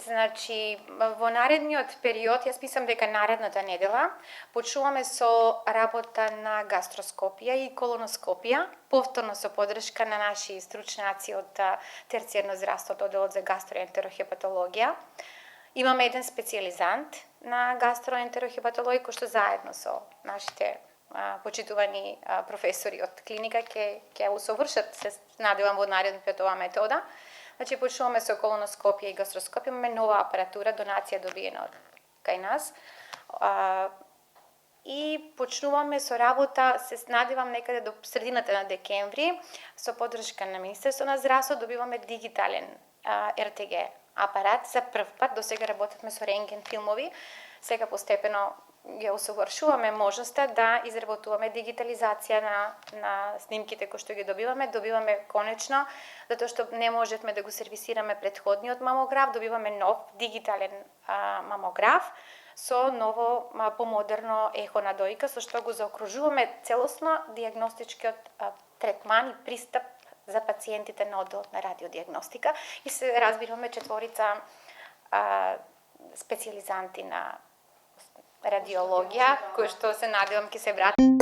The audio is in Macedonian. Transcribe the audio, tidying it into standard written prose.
Значи, во наредниот период, јас мислам дека наредната недела, почнуваме со работа на гастроскопија и колоноскопија, повторно со подршка на наши стручњаци од терцијерно здравството, одделот за гастроентерохепатологија. Имаме еден специјализант на гастроентерохепатологија кој што заедно со нашите почитувани професори од клиника ќе усовршат, се надевам, во нареден период оваа метода. Значи, почнуваме со колоноскопија и гастроскопија, имаме нова апаратура, донација добиена од кај нас. И почнуваме со работа, се надевам некаде до средината на декември, со подршка на Министерство на здравство, добиваме дигитален РТГ апарат. За прв пат, до сега работевме со рентген филмови, сега постепено ја усовршуваме можноста да изработуваме дигитализација на снимките кои што ги добиваме конечно, затоа што не можевме да го сервисираме претходниот мамограф, добиваме нов дигитален мамограф со ново помодерно ехо на дојка, со што го заокружуваме целосно дијагностичкиот третман и пристап за пациентите на одделот на радиодијагностика и се разбираме четворица специјализанти на радиологија, кои што се надевам ќе се вратат.